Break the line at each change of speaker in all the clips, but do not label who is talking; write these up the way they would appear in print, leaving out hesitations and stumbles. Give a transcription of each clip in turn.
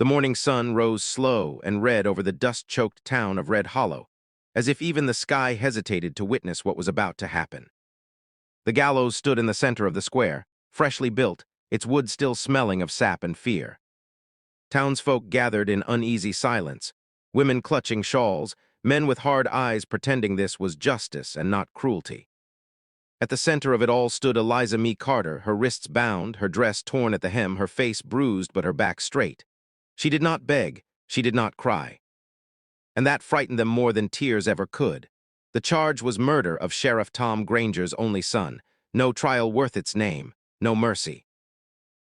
The morning sun rose slow and red over the dust-choked town of Red Hollow, as if even the sky hesitated to witness what was about to happen. The gallows stood in the center of the square, freshly built, its wood still smelling of sap and fear. Townsfolk gathered in uneasy silence, women clutching shawls, men with hard eyes pretending this was justice and not cruelty. At the center of it all stood Eliza Me Carter, her wrists bound, her dress torn at the hem, her face bruised but her back straight. She did not beg, she did not cry. And that frightened them more than tears ever could. The charge was murder of Sheriff Tom Granger's only son. No trial worth its name, no mercy.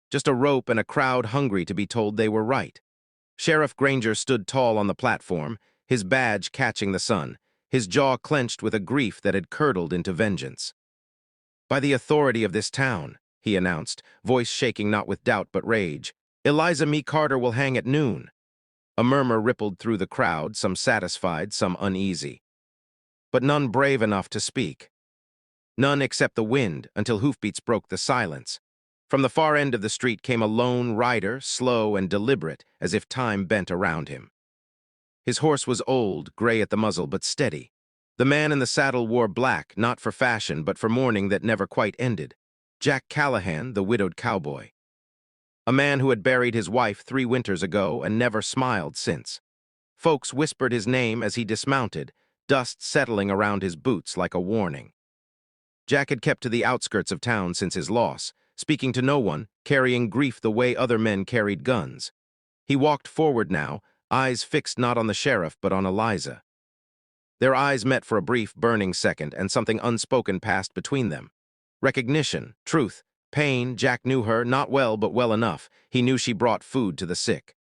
Just a rope and a crowd hungry to be told they were right. Sheriff Granger stood tall on the platform, his badge catching the sun, his jaw clenched with a grief that had curdled into vengeance. "By the authority of this town," he announced, voice shaking not with doubt but rage, "Eliza Me Carter will hang at noon." A murmur rippled through the crowd, some satisfied, some uneasy. But none brave enough to speak. None except the wind, until hoofbeats broke the silence. From the far end of the street came a lone rider, slow and deliberate, as if time bent around him. His horse was old, gray at the muzzle, but steady. The man in the saddle wore black, not for fashion, but for mourning that never quite ended. Jack Callahan, the widowed cowboy. A man who had buried his wife 3 winters ago and never smiled since. Folks whispered his name as he dismounted, dust settling around his boots like a warning. Jack had kept to the outskirts of town since his loss, speaking to no one, carrying grief the way other men carried guns. He walked forward now, eyes fixed not on the sheriff but on Eliza. Their eyes met for a brief, burning second, and something unspoken passed between them. Recognition, truth, pain. Jack knew her, not well but well enough. He knew she brought food to the sick.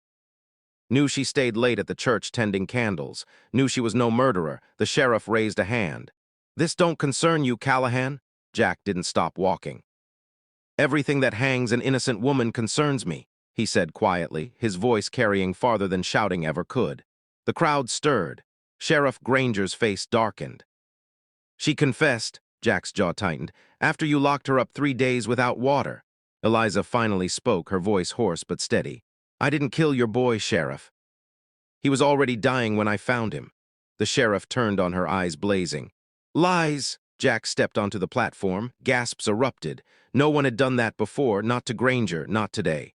Knew she stayed late at the church tending candles. Knew she was no murderer. The sheriff raised a hand. "This don't concern you, Callahan?" Jack didn't stop walking. "Everything that hangs an innocent woman concerns me," he said quietly, his voice carrying farther than shouting ever could. The crowd stirred. Sheriff Granger's face darkened. "She confessed," Jack's jaw tightened, "after you locked her up 3 days without water." Eliza finally spoke, her voice hoarse but steady. "I didn't kill your boy, Sheriff. He was already dying when I found him." The sheriff turned on her, eyes blazing. "Lies!" Jack stepped onto the platform. Gasps erupted. No one had done that before, not to Granger, not today.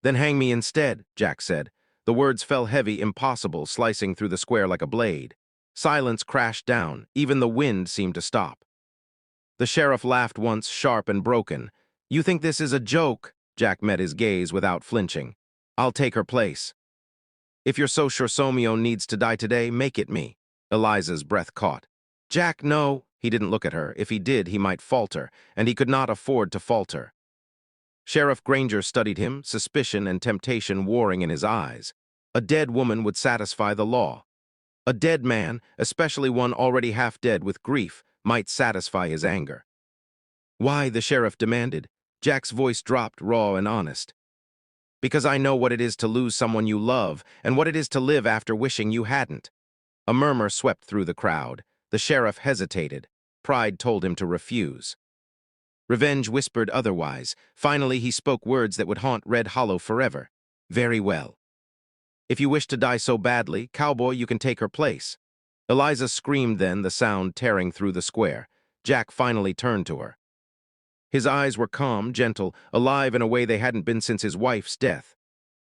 "Then hang me instead," Jack said. The words fell heavy, impossible, slicing through the square like a blade. Silence crashed down. Even the wind seemed to stop. The sheriff laughed once, sharp and broken. "You think this is a joke?" Jack met his gaze without flinching. "I'll take her place. If you're so sure Somio needs to die today, make it me." Eliza's breath caught. "Jack, no." He didn't look at her. If he did, he might falter, and he could not afford to falter. Sheriff Granger studied him, suspicion and temptation warring in his eyes. A dead woman would satisfy the law. A dead man, especially one already half dead with grief, might satisfy his anger. "Why?" the sheriff demanded. Jack's voice dropped, raw and honest. "Because I know what it is to lose someone you love, and what it is to live after wishing you hadn't." A murmur swept through the crowd. The sheriff hesitated. Pride told him to refuse. Revenge whispered otherwise. Finally, he spoke words that would haunt Red Hollow forever. "Very well. If you wish to die so badly, Cowboy, you can take her place." Eliza screamed then, the sound tearing through the square. Jack finally turned to her. His eyes were calm, gentle, alive in a way they hadn't been since his wife's death.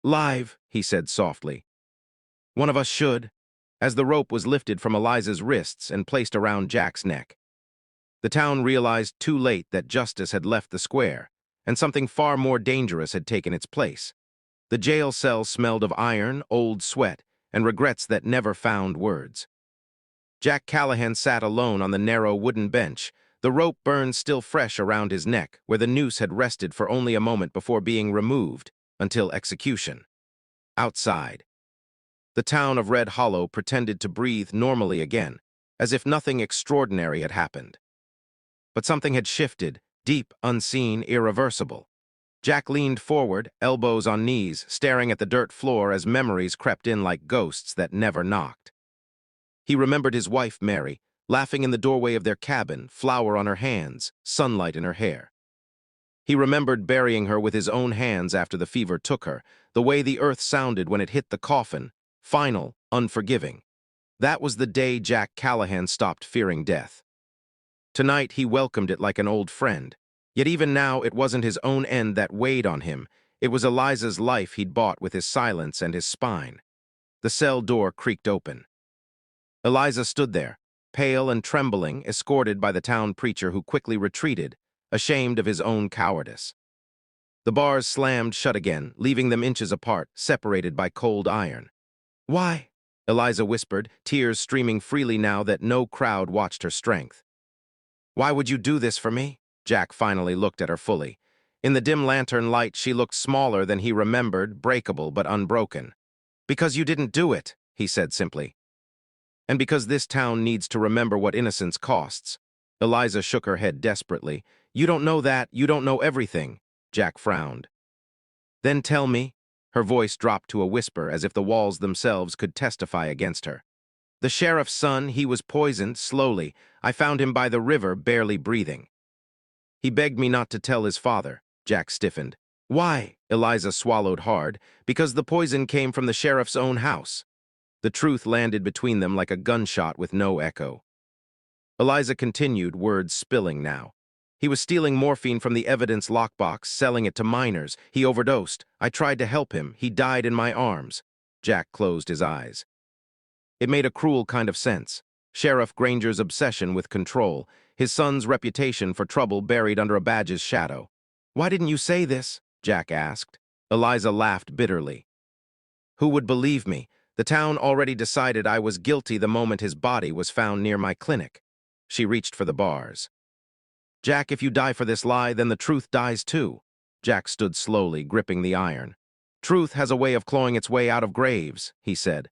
"Live," he said softly. "One of us should," as the rope was lifted from Eliza's wrists and placed around Jack's neck. The town realized too late that justice had left the square, and something far more dangerous had taken its place. The jail cell smelled of iron, old sweat, and regrets that never found words. Jack Callahan sat alone on the narrow wooden bench, the rope burned still fresh around his neck, where the noose had rested for only a moment before being removed, until execution. Outside, the town of Red Hollow pretended to breathe normally again, as if nothing extraordinary had happened. But something had shifted, deep, unseen, irreversible. Jack leaned forward, elbows on knees, staring at the dirt floor as memories crept in like ghosts that never knocked. He remembered his wife, Mary, laughing in the doorway of their cabin, flour on her hands, sunlight in her hair. He remembered burying her with his own hands after the fever took her, the way the earth sounded when it hit the coffin, final, unforgiving. That was the day Jack Callahan stopped fearing death. Tonight he welcomed it like an old friend. Yet even now it wasn't his own end that weighed on him. It was Eliza's life he'd bought with his silence and his spine. The cell door creaked open. Eliza stood there, pale and trembling, escorted by the town preacher who quickly retreated, ashamed of his own cowardice. The bars slammed shut again, leaving them inches apart, separated by cold iron. "Why?" Eliza whispered, tears streaming freely now that no crowd watched her strength. "Why would you do this for me?" Jack finally looked at her fully. In the dim lantern light, she looked smaller than he remembered, breakable but unbroken. "Because you didn't do it," he said simply. "And because this town needs to remember what innocence costs." Eliza shook her head desperately. "You don't know that, you don't know everything." Jack frowned. "Then tell me." Her voice dropped to a whisper, as if the walls themselves could testify against her. "The sheriff's son, he was poisoned, slowly. I found him by the river, barely breathing." "He begged me not to tell his father." Jack stiffened. "Why?" Eliza swallowed hard. "Because the poison came from the sheriff's own house." The truth landed between them like a gunshot with no echo. Eliza continued, words spilling now. "He was stealing morphine from the evidence lockbox, selling it to minors. He overdosed. I tried to help him. He died in my arms." Jack closed his eyes. It made a cruel kind of sense. Sheriff Granger's obsession with control, his son's reputation for trouble buried under a badge's shadow. "Why didn't you say this?" Jack asked. Eliza laughed bitterly. "Who would believe me? The town already decided I was guilty the moment his body was found near my clinic." She reached for the bars. "Jack, if you die for this lie, then the truth dies too." Jack stood slowly, gripping the iron. "Truth has a way of clawing its way out of graves," he said.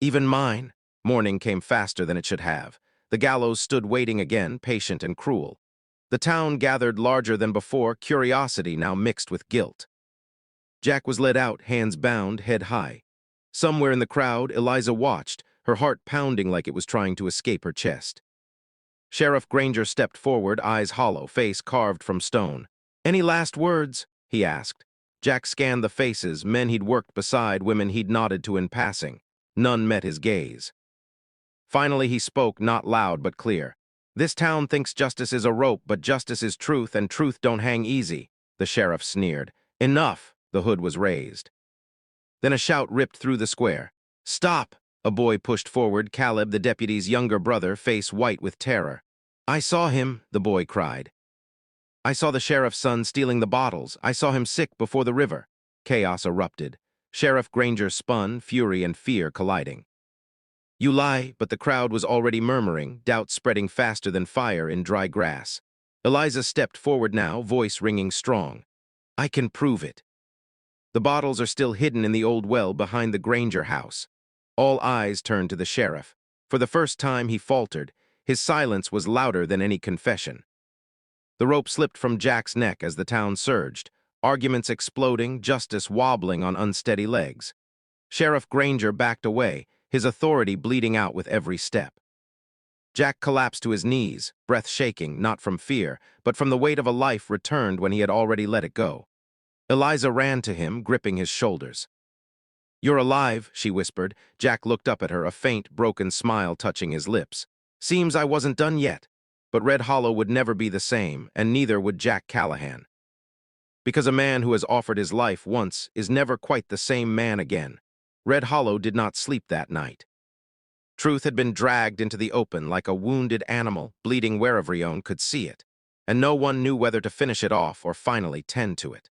"Even mine." Morning came faster than it should have. The gallows stood waiting again, patient and cruel. The town gathered larger than before, curiosity now mixed with guilt. Jack was led out, hands bound, head high. Somewhere in the crowd, Eliza watched, her heart pounding like it was trying to escape her chest. Sheriff Granger stepped forward, eyes hollow, face carved from stone. "Any last words?" he asked. Jack scanned the faces, men he'd worked beside, women he'd nodded to in passing. None met his gaze. Finally he spoke, not loud but clear. "This town thinks justice is a rope, but justice is truth, and truth don't hang easy." The sheriff sneered. "Enough!" The hood was raised. Then a shout ripped through the square. "Stop!" A boy pushed forward, Caleb, the deputy's younger brother, face white with terror. "I saw him," the boy cried. "I saw the sheriff's son stealing the bottles. I saw him sick before the river." Chaos erupted. Sheriff Granger spun, fury and fear colliding. "You lie," but the crowd was already murmuring, doubt spreading faster than fire in dry grass. Eliza stepped forward now, voice ringing strong. "I can prove it." "The bottles are still hidden in the old well behind the Granger house." All eyes turned to the sheriff. For the first time he faltered. His silence was louder than any confession. The rope slipped from Jack's neck as the town surged, arguments exploding, justice wobbling on unsteady legs. Sheriff Granger backed away, his authority bleeding out with every step. Jack collapsed to his knees, breath shaking, not from fear, but from the weight of a life returned when he had already let it go. Eliza ran to him, gripping his shoulders. "You're alive," she whispered. Jack looked up at her, a faint, broken smile touching his lips. "Seems I wasn't done yet." But Red Hollow would never be the same, and neither would Jack Callahan. Because a man who has offered his life once is never quite the same man again. Red Hollow did not sleep that night. Truth had been dragged into the open like a wounded animal, bleeding where every one could see it, and no one knew whether to finish it off or finally tend to it.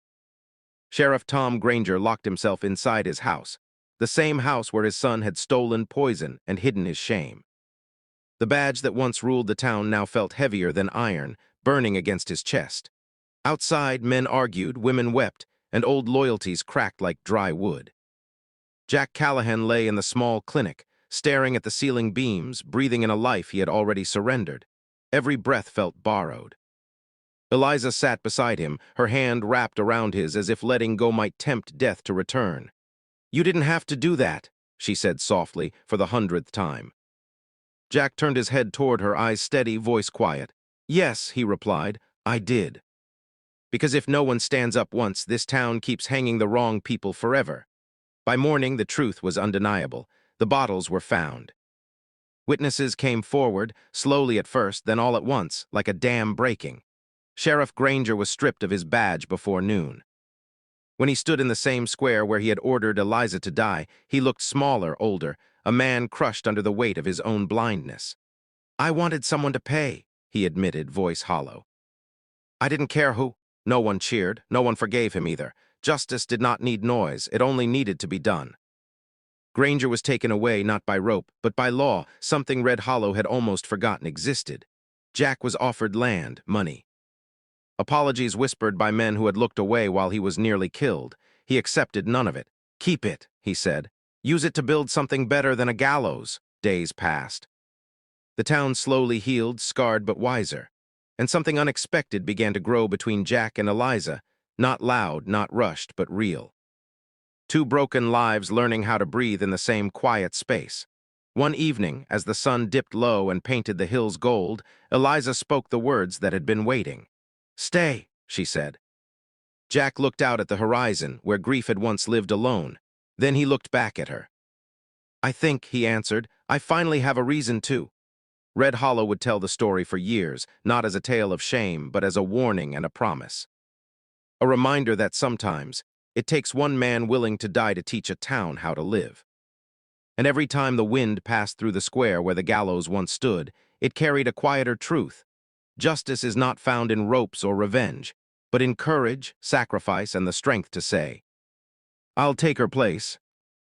Sheriff Tom Granger locked himself inside his house, the same house where his son had stolen poison and hidden his shame. The badge that once ruled the town now felt heavier than iron, burning against his chest. Outside, men argued, women wept, and old loyalties cracked like dry wood. Jack Callahan lay in the small clinic, staring at the ceiling beams, breathing in a life he had already surrendered. Every breath felt borrowed. Eliza sat beside him, her hand wrapped around his as if letting go might tempt death to return. "You didn't have to do that," she said softly, for the 100th time. Jack turned his head toward her, eyes steady, voice quiet. "Yes," he replied, "I did." Because if no one stands up once, this town keeps hanging the wrong people forever. By morning, the truth was undeniable. The bottles were found. Witnesses came forward, slowly at first, then all at once, like a dam breaking. Sheriff Granger was stripped of his badge before noon. When he stood in the same square where he had ordered Eliza to die, he looked smaller, older, a man crushed under the weight of his own blindness. "I wanted someone to pay," he admitted, voice hollow. "I didn't care who." No one cheered. No one forgave him either. Justice did not need noise. It only needed to be done. Granger was taken away not by rope, but by law, something Red Hollow had almost forgotten existed. Jack was offered land, money. Apologies whispered by men who had looked away while he was nearly killed. He accepted none of it. "Keep it," he said. "Use it to build something better than a gallows." Days passed. The town slowly healed, scarred but wiser. And something unexpected began to grow between Jack and Eliza, not loud, not rushed, but real. Two broken lives learning how to breathe in the same quiet space. One evening, as the sun dipped low and painted the hills gold, Eliza spoke the words that had been waiting. "Stay," she said. Jack looked out at the horizon, where grief had once lived alone. Then he looked back at her. "I think," he answered, "I finally have a reason to." Red Hollow would tell the story for years, not as a tale of shame, but as a warning and a promise. A reminder that sometimes it takes one man willing to die to teach a town how to live. And every time the wind passed through the square where the gallows once stood, it carried a quieter truth. Justice is not found in ropes or revenge, but in courage, sacrifice, and the strength to say, "I'll take her place."